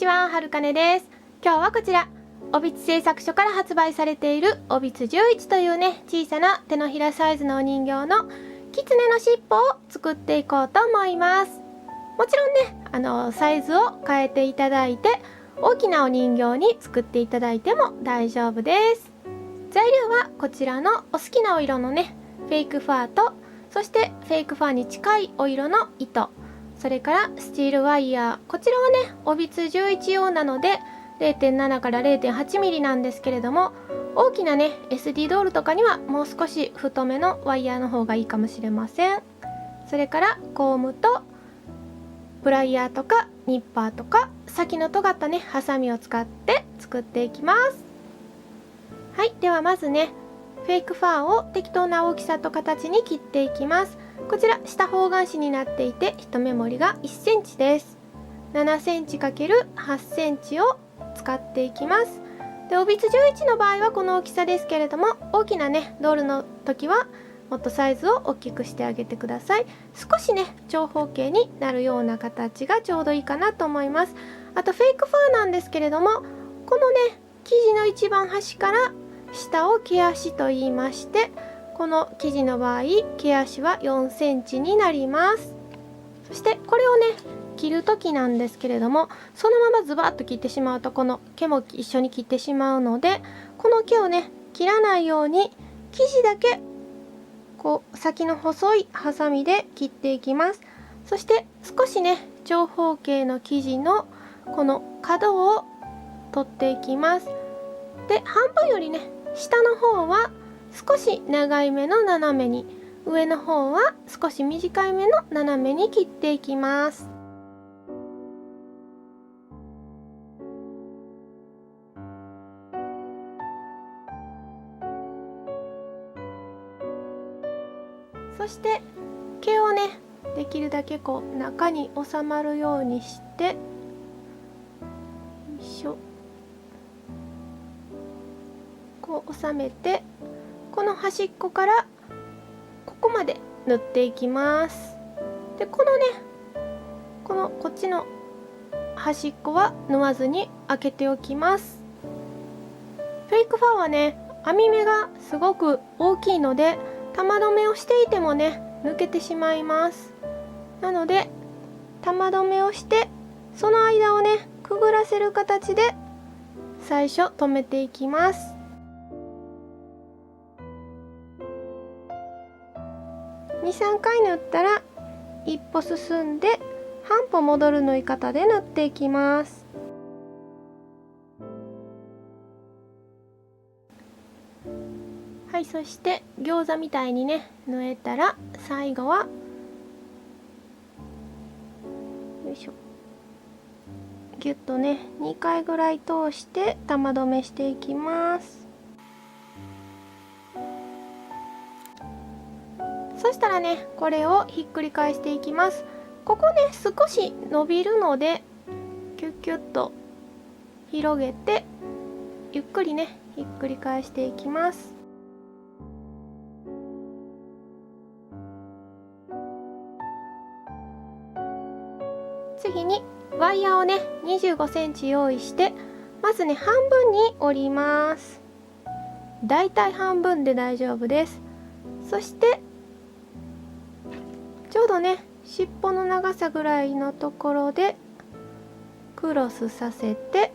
ちは、はるかねです。今日はこちら、おびつ製作所から発売されているおびつ11というね、小さな手のひらサイズのお人形のキツネのしっぽを作っていこうと思います。もちろんね、サイズを変えていただいて、大きなお人形に作っていただいても大丈夫です。材料はこちらのお好きなお色のね、フェイクファーと、そしてフェイクファーに近いお色の糸、それからスチールワイヤー、こちらはねおびつ11用なので 0.7 から 0.8 ミリなんですけれども、大きなね SD ドールとかにはもう少し太めのワイヤーの方がいいかもしれません。それからコームとプライヤーとかニッパーとか先の尖ったねハサミを使って作っていきます。はい、ではまずねフェイクファーを適当な大きさと形に切っていきます。こちら下方眼紙になっていて一目盛りが1センチです。7センチ ×8 センチを使っていきます。でおびつ11の場合はこの大きさですけれども、大きなねドールの時はもっとサイズを大きくしてあげてください。少しね長方形になるような形がちょうどいいかなと思います。あとフェイクファーなんですけれども、このね生地の一番端から下を毛足と言いまして、この生地の場合毛足は4センチになります。そしてこれをね切る時なんですけれども、そのままズバッと切ってしまうとこの毛も一緒に切ってしまうので、この毛をね切らないように生地だけこう先の細いハサミで切っていきます。そして少しね長方形の生地のこの角を取っていきます。で半分よりね下の方は少し長い目の斜めに、上の方は少し短い目の斜めに切っていきます。そして毛をねできるだけこう中に収まるようにして、よいしょ、こう収めて、この端っこからここまで縫っていきます。でこのねこっちの端っこは縫わずに開けておきます。フェイクファーはね編み目がすごく大きいので玉留めをしていてもね抜けてしまいます。なので玉留めをしてその間をねくぐらせる形で最初留めていきます。2、3回縫ったら一歩進んで半歩戻る縫い方で縫っていきます。はい、そして餃子みたいにね縫えたら最後はよいしょ、ギュッとね2回ぐらい通して玉留めしていきます。そしたらねこれをひっくり返していきます。ここね少し伸びるのでキュッキュッと広げてゆっくりねひっくり返していきます。次にワイヤーをね25センチ用意して、まずね半分に折ります。だいたい半分で大丈夫です。そしてちょうどね尻尾の長さぐらいのところでクロスさせて、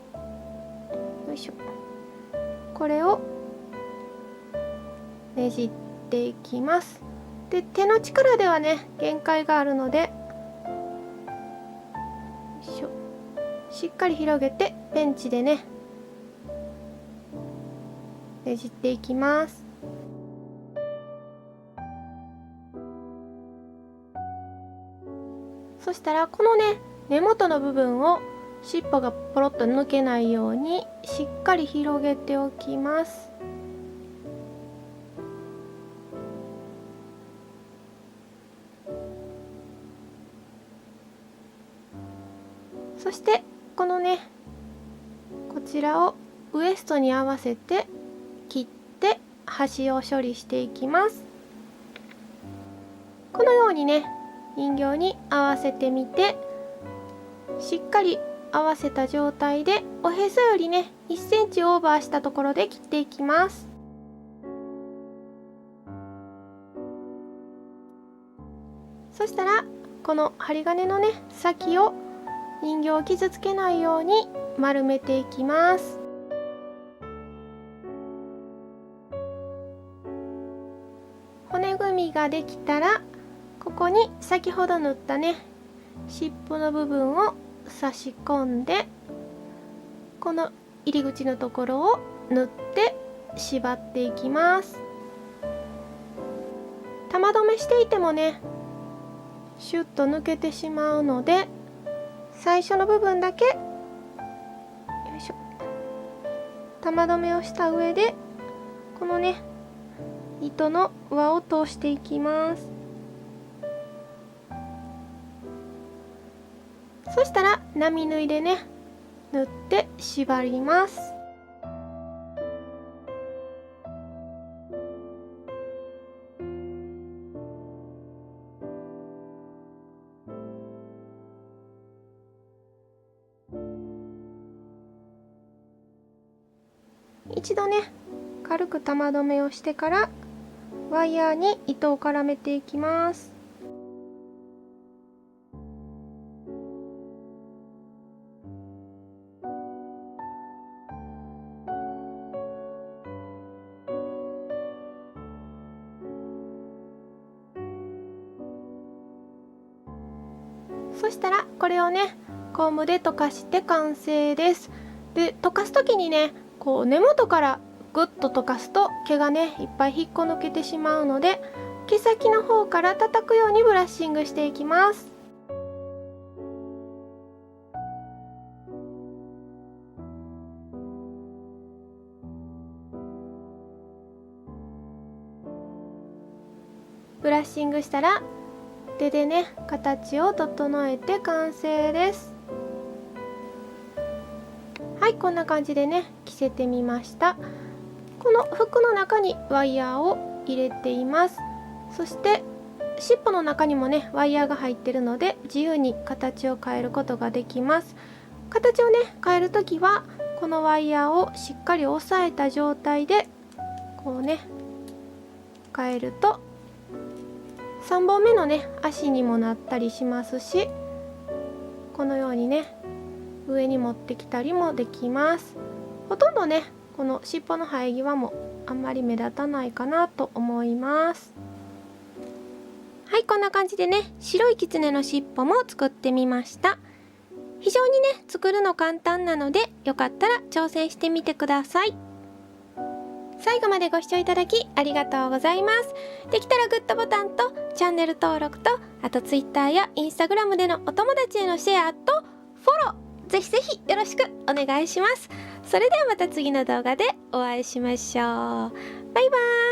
よいしょ、これをねじっていきます。で手の力ではね限界があるので、しっかり広げてペンチでねねじっていきます。そしたらこのね根元の部分を尻尾がポロッと抜けないようにしっかり広げておきます。そしてこのねこちらをウエストに合わせて切って端を処理していきます。このようにね人形に合わせてみて、しっかり合わせた状態でおへそよりね1センチオーバーしたところで切っていきます。そしたらこの針金のね先を人形を傷つけないように丸めていきます。骨組みができたらここに先ほど縫ったね尻尾の部分を差し込んで、この入り口のところを縫って縛っていきます。玉留めしていてもねシュッと抜けてしまうので、最初の部分だけよいしょ玉留めをした上でこのね糸の輪を通していきます。そしたら並縫いでね縫って縛ります。一度ね軽く玉留めをしてからワイヤーに糸を絡めていきます。そしたらこれをねコームで溶かして完成です。で溶かす時にねこう根元からぐっと溶かすと毛がねいっぱい引っこ抜けてしまうので、毛先の方から叩くようにブラッシングしていきます。ブラッシングしたら手でね形を整えて完成です。はい、こんな感じでね着せてみました。この服の中にワイヤーを入れています。そして尻尾の中にもねワイヤーが入ってるので自由に形を変えることができます。形をね変えるときはこのワイヤーをしっかり押さえた状態でこうね変えると3本目のね足にもなったりしますし、このようにね上に持ってきたりもできます。ほとんどねこの尻尾の生え際もあんまり目立たないかなと思います。はい、こんな感じでね白いキツネの尻尾も作ってみました。非常にね作るの簡単なのでよかったら挑戦してみてください。最後までご視聴いただきありがとうございます。できたらグッドボタンとチャンネル登録と、あと Twitter や Instagram でのお友達へのシェアとフォローぜひぜひよろしくお願いします。それではまた次の動画でお会いしましょう。バイバーイ。